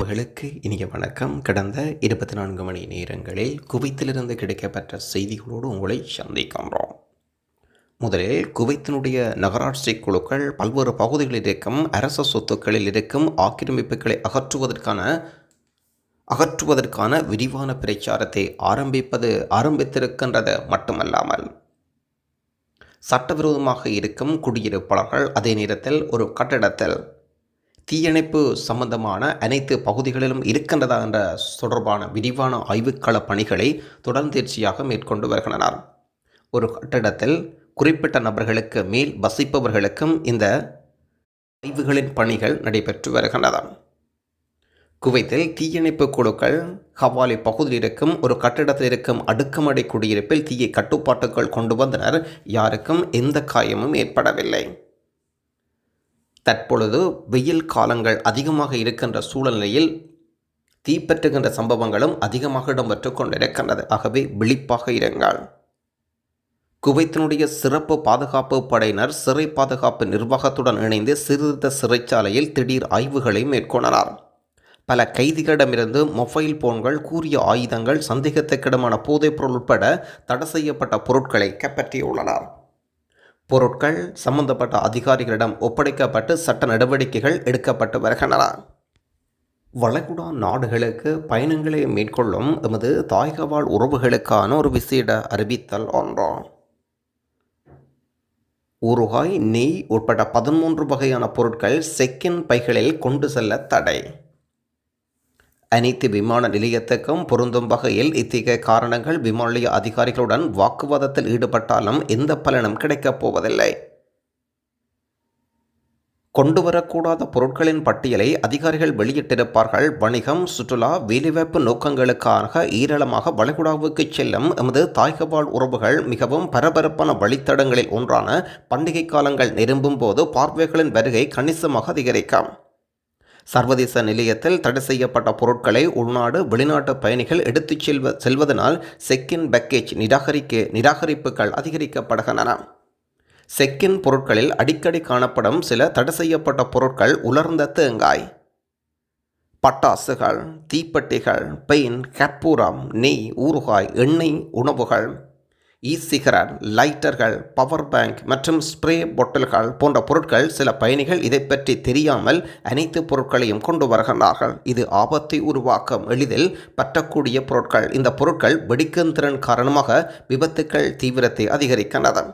உறவுகளுக்கு இனிய வணக்கம். கடந்த 24 மணி நேரங்களில் குவைத்திலிருந்து கிடைக்கப்பெற்ற செய்திகளோடு உங்களை சந்திக்கின்றோம். முதலில் குவைத்தினுடைய நகராட்சி குழுக்கள் பல்வேறு பகுதிகளில் இருக்கும் அரச சொத்துக்களில் இருக்கும் ஆக்கிரமிப்புகளை அகற்றுவதற்கான விரிவான பிரச்சாரத்தை ஆரம்பித்திருக்கின்றது மட்டுமல்லாமல் சட்டவிரோதமாக இருக்கும் குடியிருப்பாளர்கள் அதே நேரத்தில் ஒரு கட்டடத்தில் தீயணைப்பு சம்பந்தமான அனைத்து பகுதிகளிலும் இருக்கின்றதா என்ற தொடர்பான விரிவான ஆய்வுக்கள பணிகளை தொடர்ந்தேர்ச்சியாக மேற்கொண்டு வருகின்றனர். ஒரு கட்டிடத்தில் குறிப்பிட்ட நபர்களுக்கு மேல் வசிப்பவர்களுக்கும் இந்த ஆய்வுகளின் பணிகள் நடைபெற்று வருகின்றன. குவைத்தில் தீயணைப்பு குழுக்கள் ஹவாலி பகுதியில் இருக்கும் ஒரு கட்டிடத்தில் இருக்கும் அடுக்குமாடி குடியிருப்பில் தீயை கட்டுப்பாட்டுக்குள் கொண்டு வந்தனர். யாருக்கும் எந்த காயமும் ஏற்படவில்லை. தற்பொழுது வெயில் காலங்கள் அதிகமாக இருக்கின்ற சூழ்நிலையில் தீப்பற்றுகின்ற சம்பவங்களும் அதிகமாக இடம்பெற்று கொண்டிருக்கின்றது. ஆகவே விழிப்பாக இருங்கள். குவைத்தினுடைய சிறப்பு பாதுகாப்பு படையினர் சிறை பாதுகாப்பு நிர்வாகத்துடன் இணைந்து சீர்திருத்த சிறைச்சாலையில் திடீர் ஆய்வுகளை மேற்கொண்டனர். பல கைதிகளிடமிருந்து மொபைல் போன்கள், கூரிய ஆயுதங்கள், சந்தேகத்துக்கிடமான போதைப்பொருள் உட்பட தடை செய்யப்பட்ட பொருட்களை கைப்பற்றியுள்ளனர். பொருட்கள் சம்பந்தப்பட்ட அதிகாரிகளிடம் ஒப்படைக்கப்பட்டு சட்ட நடவடிக்கைகள் எடுக்கப்பட்டு வருகின்றன. வளைகுடா நாடுகளுக்கு பயணங்களை மேற்கொள்ளும் எமது தாயகவாழ் உறவுகளுக்கான ஒரு விசேட அறிவித்தல் ஒன்று. ஊறுகாய், நெய் உட்பட 13 வகையான பொருட்கள் செக்கின் பைகளில் கொண்டு செல்ல தடை. அனைத்து விமான நிலையத்துக்கும் பொருந்தும் வகையில் இத்தகைய காரணங்கள் விமான நிலைய அதிகாரிகளுடன் வாக்குவாதத்தில் ஈடுபட்டாலும் எந்த பலனும் கிடைக்கப் போவதில்லை. கொண்டுவரக்கூடாத பொருட்களின் பட்டியலை அதிகாரிகள் வெளியிட்டிருப்பார்கள். வணிகம், சுற்றுலா, வேலைவாய்ப்பு நோக்கங்களுக்காக ஏராளமாக வளைகுடாவுக்கு செல்லும் எமது தாயகவாழ் உறவுகள் மிகவும் பரபரப்பான வழித்தடங்களில் ஒன்றான பண்டிகை காலங்கள் நெருங்கும் போது பார்வைகளின் வருகை கணிசமாக அதிகரிக்கும். சர்வதேச நிலையத்தில் தடை செய்யப்பட்ட பொருட்களை உள்நாடு, வெளிநாட்டு பயணிகள் எடுத்துச் செல்வதனால் செக்கின் பேக்கேஜ் நிராகரிப்புகள் அதிகரிக்கப்படுகின்றன. செக்கின் பொருட்களில் அடிக்கடி காணப்படும் சில தடை செய்யப்பட்ட பொருட்கள் உலர்ந்த தேங்காய், பட்டாசுகள், தீப்பெட்டிகள், பெயின், கற்பூரம், நெய், ஊறுகாய், எண்ணெய், உணவுகள், சிகரெட், லைட்டர்கள், பவர் பேங்க் மற்றும் ஸ்ப்ரே பொட்டல்கள் போன்ற பொருட்கள். சில பயணிகள் இதை பற்றி தெரியாமல் அனைத்து பொருட்களையும் கொண்டு வருகின்றார்கள். இது ஆபத்தை உருவாக்கும், எளிதில் பற்றக்கூடிய பொருட்கள். இந்த பொருட்கள் வெடிக்கும் திறன் காரணமாக விபத்துக்கள் தீவிரத்தை அதிகரிக்கின்றன.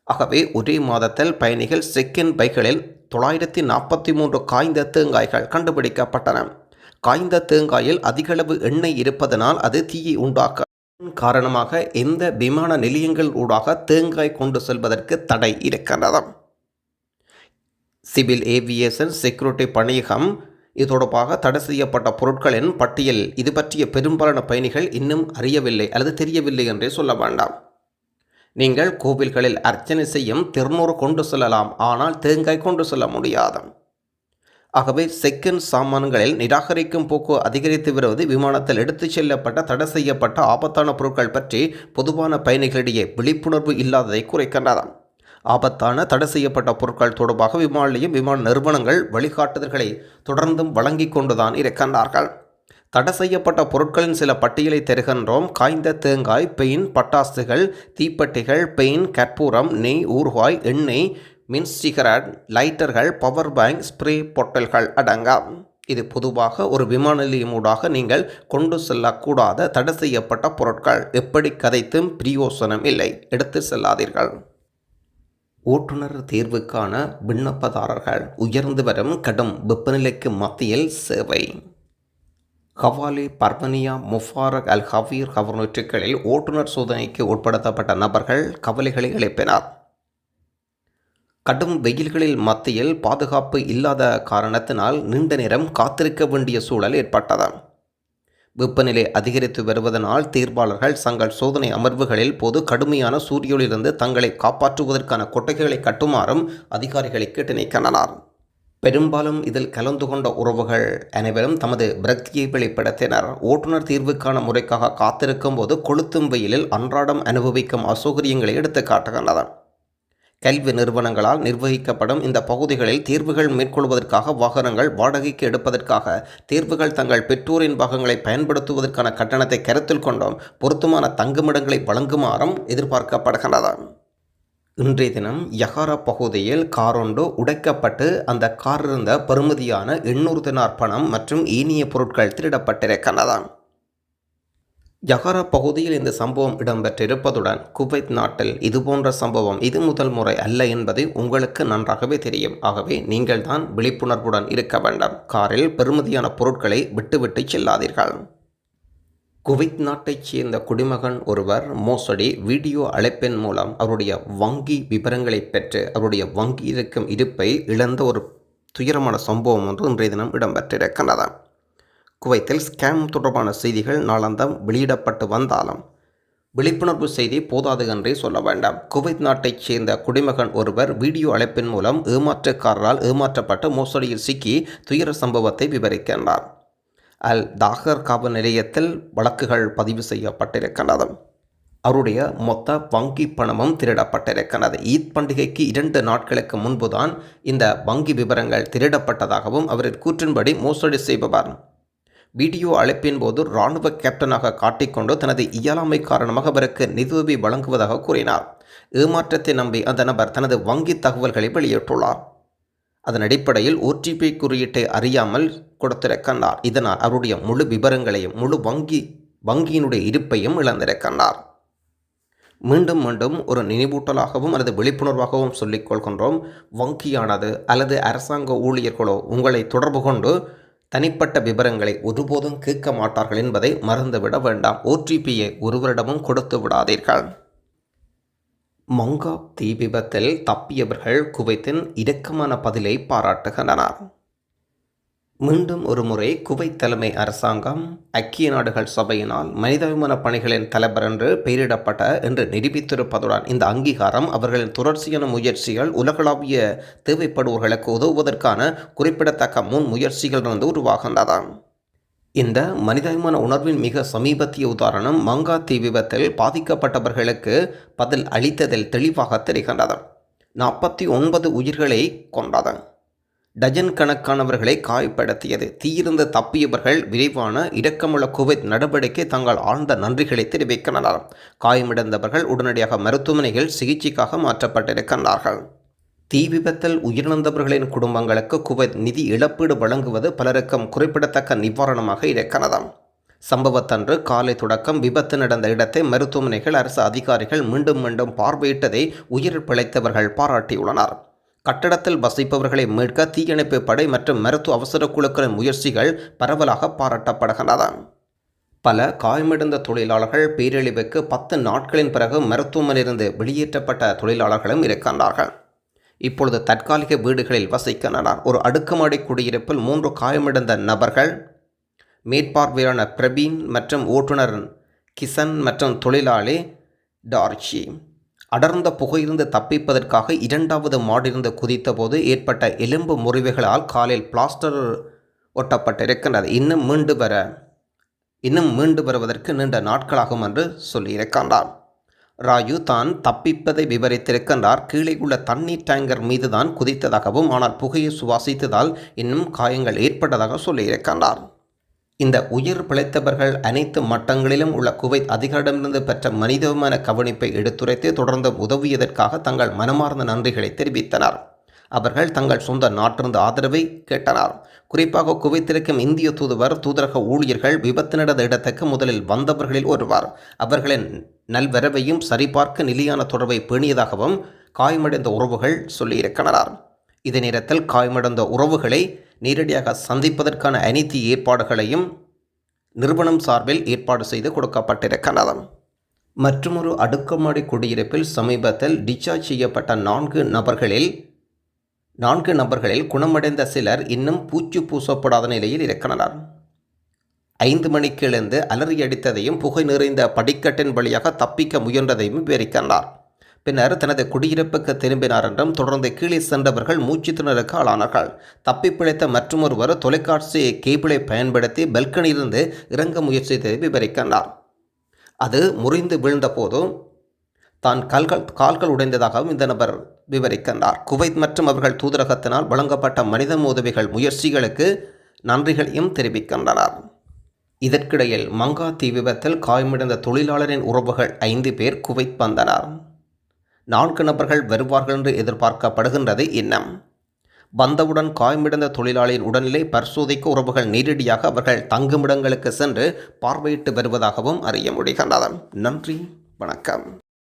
ஆகவே ஒரே மாதத்தில் பயணிகள் செக்கின் பைகளில் 943 காய்ந்த தேங்காய்கள் கண்டுபிடிக்கப்பட்டன. காய்ந்த தேங்காயில் அதிகளவு எண்ணெய் இருப்பதனால் அது தீயை உண்டாக்க காரணமாக எந்த விமான நிலையங்கள் ஊடாக தேங்காய் கொண்டு செல்வதற்கு தடை இருக்கின்றது. சிவில் ஏவியேஷன் செக்யூரிட்டி பணியகம் இது தொடர்பாக தடை செய்யப்பட்ட பொருட்களின் பட்டியல் இது பற்றிய பெரும்பாலான பயணிகள் இன்னும் அறியவில்லை அல்லது தெரியவில்லை என்றே சொல்ல வேண்டாம். நீங்கள் கோவில்களில் அர்ச்சனை செய்யும் திருநூறு கொண்டு செல்லலாம், ஆனால் தேங்காய் கொண்டு செல்ல முடியாது. ஆகவே செக்கின் சாமான்களில் நிராகரிக்கும் போக்கு அதிகரித்து வருவது விமானத்தில் எடுத்துச் செல்லப்பட்ட தடை செய்யப்பட்ட ஆபத்தான பொருட்கள் பற்றி பொதுவான பயணிகளிடையே விழிப்புணர்வு இல்லாததை குறைக்கின்றது. ஆபத்தான தடை செய்யப்பட்ட பொருட்கள் தொடர்பாக விமான நிறுவனங்கள் வழிகாட்டுதல்களை தொடர்ந்தும் வழங்கி கொண்டுதான் இருக்கின்றார்கள். தடை செய்யப்பட்ட பொருட்களின் சில பட்டியலை தருகின்றோம். காய்ந்த தேங்காய், பெயின், பட்டாசுகள், தீப்பெட்டிகள், பெயின், கற்பூரம், நெய், ஊறுகாய், எண்ணெய், மின்ஸ் சிகரெட், லைட்டர்கள், பவர் பேங்க், ஸ்ப்ரே பொட்டல்கள் அடங்கும். இது பொதுவாக ஒரு விமான நிலையம் ஊடாக நீங்கள் கொண்டு செல்லக்கூடாத தடை செய்யப்பட்ட பொருட்கள். எப்படி கதைத்தும் பிரயோசனம் இல்லை, எடுத்து செல்லாதீர்கள். ஓட்டுநர் தேர்வுக்கான விண்ணப்பதாரர்கள் உயர்ந்து வரும் கடும் வெப்பநிலைக்கு மத்தியில் சேவை. ஹவாலி, பர்வனியா, முஃபாரக் அல் ஹவீர் கவர்னரேட்டுகளில் ஓட்டுநர் சோதனைக்கு உட்படுத்தப்பட்ட நபர்கள் கவலைகளை எழுப்பினர். கடும் வெயில்களில் மத்தியில் பாதுகாப்பு இல்லாத காரணத்தினால் நீண்ட நேரம் காத்திருக்க வேண்டிய சூழல் ஏற்பட்டது. வெப்பநிலை அதிகரித்து வருவதனால் தேர்வாளர்கள் தங்கள் சோதனை அமர்வுகளில் போது கடுமையான சூரியனிலிருந்து தங்களை காப்பாற்றுவதற்கான கொட்டகைகளை கட்டுமாறும் அதிகாரிகளை கேட்டு நிற்கின்றனர். பெரும்பாலும் இதில் கலந்து கொண்ட உறவுகள் அனைவரும் தமது விரக்தியை வெளிப்படுத்தினர். ஓட்டுநர் தீர்வுக்கான முறைக்காக காத்திருக்கும் போது கொளுத்தும் வெயிலில் அன்றாடம் அனுபவிக்கும் அசௌகரியங்களை எடுத்து காட்டுகின்றனர். கல்வி நிறுவனங்களால் நிர்வகிக்கப்படும் இந்த பகுதிகளில் தேர்வுகள் மேற்கொள்வதற்காக வாகனங்கள் வாடகைக்கு எடுப்பதற்காக தேர்வுகள் தங்கள் பெற்றோரின் பாகங்களை பயன்படுத்துவதற்கான கட்டணத்தை கருத்தில் கொண்டும் பொருத்தமான தங்குமிடங்களை வழங்குமாறும் எதிர்பார்க்கப்படுகிறது. இன்றைய தினம் யஹாரா பகுதியில் காரொன்று உடைக்கப்பட்டு அந்த கார் இருந்த பெறுமதியான 800 தினார் பணம் மற்றும் ஏனைய பொருட்கள் திருடப்பட்டிருக்கின்றன. யஹாரா பகுதியில் இந்த சம்பவம் இடம்பெற்றிருப்பதுடன் குவைத் நாட்டில் இதுபோன்ற சம்பவம் இது முதல் முறை அல்ல என்பது உங்களுக்கு நன்றாகவே தெரியும். ஆகவே நீங்கள் தான் விழிப்புணர்வுடன் இருக்க வேண்டாம். காரில் பெறுமதியான பொருட்களை விட்டுவிட்டு செல்லாதீர்கள். குவைத் நாட்டைச் சேர்ந்த குடிமகன் ஒருவர் மோசடி வீடியோ அழைப்பின் மூலம் அவருடைய வங்கி விவரங்களை பெற்று அவருடைய வங்கி இருக்கும் இருப்பை இழந்த ஒரு துயரமான சம்பவம் ஒன்று இன்றைய தினம் இடம்பெற்றிருக்கின்றது. குவைத்தில் ஸ்கேம் தொடர்பான செய்திகள் நாளாந்தம் வெளியிடப்பட்டு வந்தாலும் விழிப்புணர்வு செய்தி போதாது என்றே சொல்ல வேண்டாம். குவைத் நாட்டைச் சேர்ந்த குடிமகன் ஒருவர் வீடியோ அழைப்பின் மூலம் ஏமாற்றக்காரரால் ஏமாற்றப்பட்டு மோசடியில் சிக்கி துயர சம்பவத்தை விவரிக்கின்றார். அல் தாகர் காவல் நிலையத்தில் வழக்குகள் பதிவு செய்யப்பட்டிருக்கின்றது. அவருடைய மொத்த வங்கி பணமும் திருடப்பட்டிருக்கிறது. ஈத் பண்டிகைக்கு 2 நாட்களுக்கு முன்புதான் இந்த வங்கி விவரங்கள் திருடப்பட்டதாகவும் அவரின் கூற்றின்படி மோசடி செய்பவர் வீடியோ அழைப்பின் போது இராணுவ கேப்டனாக காட்டிக்கொண்டு தனது இயலாமை காரணமாக அவருக்கு நிதியுதவி வழங்குவதாக கூறினார். ஏமாற்றத்தை நம்பி அந்த நபர் தனது வங்கி தகவல்களை வெளியிட்டுள்ளார். அதன் அடிப்படையில் OTP குறியீட்டை அறியாமல் கொடுத்திருக்கின்றார். இதனால் அவருடைய முழு விவரங்களையும் முழு வங்கியினுடைய இருப்பையும் இழந்திருக்கின்றார். மீண்டும் மீண்டும் ஒரு நினைவூட்டலாகவும் அல்லது விழிப்புணர்வாகவும் சொல்லிக் கொள்கின்றோம். வங்கியானது அல்லது அரசாங்க ஊழியர்களோ உங்களை தொடர்பு கொண்டு தனிப்பட்ட விவரங்களை ஒருபோதும் கேட்க மாட்டார்கள் என்பதை மறந்துவிட வேண்டாம். OTPயை ஒருவரிடமும் கொடுத்து விடாதீர்கள். மங்கா தீ விபத்தில் தப்பியவர்கள் குவைத்தின் இரக்கமான பதிலை பாராட்டுகின்றனர். மீண்டும் ஒரு முறை குவைத் தலைமை அரசாங்கம் ஐக்கிய நாடுகள் சபையினால் மனிதாபிமான பணிகளின் தலைவர் என்று பெயரிடப்பட்ட என்று நிரூபித்திருப்பதுடன் இந்த அங்கீகாரம் அவர்களின் தொடர்ச்சியான முயற்சிகள் உலகளாவிய தேவைப்படுவோர்களுக்கு உதவுவதற்கான குறிப்பிடத்தக்க முன்முயற்சிகளிலிருந்து உருவாகின்றன. இந்த மனிதாபிமான உணர்வின் மிக சமீபத்திய உதாரணம் மங்கா தீ விபத்தில் பாதிக்கப்பட்டவர்களுக்கு பதில் அளித்ததில் தெளிவாக தெரிகின்றது. 49 உயிர்களை கொண்டது. டஜன் கணக்கானவர்களை காயப்படுத்தியது. தீயிருந்து தப்பியவர்கள் விரைவான இரக்கமுள்ள குவைத் நடவடிக்கை தங்கள் ஆழ்ந்த நன்றிகளை தெரிவிக்கின்றனர். காயமடைந்தவர்கள் உடனடியாக மருத்துவமனைகள் சிகிச்சைக்காக மாற்றப்பட்டிருக்கின்றார்கள். தீ விபத்தில் உயிரிழந்தவர்களின் குடும்பங்களுக்கு குவைத் நிதி இழப்பீடு வழங்குவது பலருக்கும் குறிப்பிடத்தக்க நிவாரணமாக இருக்கிறது. சம்பவத்தன்று காலை தொடக்கம் விபத்து நடந்த இடத்தை மருத்துவமனைகள் அரசு அதிகாரிகள் மீண்டும் மீண்டும் பார்வையிட்டதை உயிர் பிழைத்தவர்கள் பாராட்டியுள்ளனர். கட்டடத்தில் வசிப்பவர்களை மீட்க தீயணைப்பு படை மற்றும் மருத்துவ அவசர குழுக்களின் முயற்சிகள் பரவலாக பாராட்டப்படுகின்றன. பல காயமடைந்த தொழிலாளர்கள் பேரழிவுக்கு 10 நாட்களின் பிறகு மருத்துவமனையிலிருந்து வெளியேற்றப்பட்ட தொழிலாளர்களும் இருக்கின்றார்கள். இப்பொழுது தற்காலிக வீடுகளில் வசிக்கின்றனர். ஒரு அடுக்குமாடி குடியிருப்பில் 3 காயமடைந்த நபர்கள் மேற்பார்வையான பிரபீன் மற்றும் ஓட்டுநர் கிசன் மற்றும் தொழிலாளி டார்ச்சி அடர்ந்த புகையிலிருந்து தப்பிப்பதற்காக 2வது மாடியிலிருந்து குதித்த போது ஏற்பட்ட எலும்பு முறிவுகளால் காலில் பிளாஸ்டர் ஒட்டப்பட்டிருக்கின்றது. இன்னும் மீண்டு வருவதற்கு நீண்ட நாட்களாகும் என்று சொல்லியிருக்கின்றார். ராயு தான் தப்பிப்பதை விவரித்திருக்கின்றார். கீழே உள்ள தண்ணீர் டேங்கர் மீது தான் குதித்ததாகவும் ஆனால் புகையை சுவாசித்ததால் இன்னும் காயங்கள் ஏற்பட்டதாக சொல்லியிருக்கின்றார். இந்த உயிர் பிழைத்தவர்கள் அனைத்து மட்டங்களிலும் உள்ள குவைத் அதிகாரிடமிருந்து பெற்ற மனிதமான கவனிப்பை எடுத்துரைத்து தொடர்ந்து உதவியதற்காக தங்கள் மனமார்ந்த நன்றிகளை தெரிவித்தனர். அவர்கள் தங்கள் சொந்த நாட்டிலிருந்து ஆதரவை கேட்டனர். குறிப்பாக குவைத்திருக்கும் இந்திய தூதரக ஊழியர்கள் விபத்து நடந்த இடத்துக்கு முதலில் வந்தவர்களில் ஒருவர். அவர்களின் நல்வரவையும் சரிபார்க்க நிலையான தொடர்பை பேணியதாகவும் காயமடைந்த உறவுகள் சொல்லியிருக்கின்றனர். இதே நேரத்தில் காயமடைந்த உறவுகளை நேரடியாக சந்திப்பதற்கான அனைத்து ஏற்பாடுகளையும் நிறுவனம் சார்பில் ஏற்பாடு செய்து கொடுக்கப்பட்டிருக்கிறது. மற்றொரு அடுக்குமாடி குடியிருப்பில் சமீபத்தில் டிஸ்சார்ஜ் செய்யப்பட்ட 4 நபர்களில் குணமடைந்த சிலர் இன்னும் பூச்சு பூசப்படாத நிலையில் இருக்கின்றனர். 5 மணிக்கு எழுந்து அலறி அடித்ததையும் புகை நிறைந்த படிக்கட்டின் வழியாக தப்பிக்க முயன்றதையும் விவரிக்கின்றார். பின்னர் தனது குடியிருப்புக்கு திரும்பினார் என்றும் தொடர்ந்து கீழே சென்றவர்கள் மூச்சு திணறலுக்கு ஆளானார்கள். தப்பிப்பிழைத்த மற்றொருவர் தொலைக்காட்சி கேபிளை பயன்படுத்தி பல்கனியிலிருந்து இறங்க முயற்சித்து விவரிக்கின்றார். அது முறிந்து வீழ்ந்த போதும் தான் கால்கள் உடைந்ததாகவும் இந்த நபர் விவரிக்கின்றார். குவைத் மற்றும் அவர்கள் தூதரகத்தினால் வழங்கப்பட்ட மனித உதவிகள் முயற்சிகளுக்கு நன்றிகளையும் தெரிவிக்கின்றனர். இதற்கிடையில் மங்கா தீ விபத்தில் காயமடைந்த தொழிலாளரின் உறவுகள் 5 பேர் குவைத் வந்தனர். 4 நபர்கள் வருவார்கள் என்று எதிர்பார்க்கப்படுகின்றது. இன்னும் வந்தவுடன் காயமடைந்த தொழிலாளியின் உடல்நிலை பரிசோதிக்க உறவுகள் நேரடியாக அவர்கள் தங்குமிடங்களுக்கு சென்று பார்வையிட்டு வருவதாகவும் அறிய முடிகின்றது. நன்றி, வணக்கம்.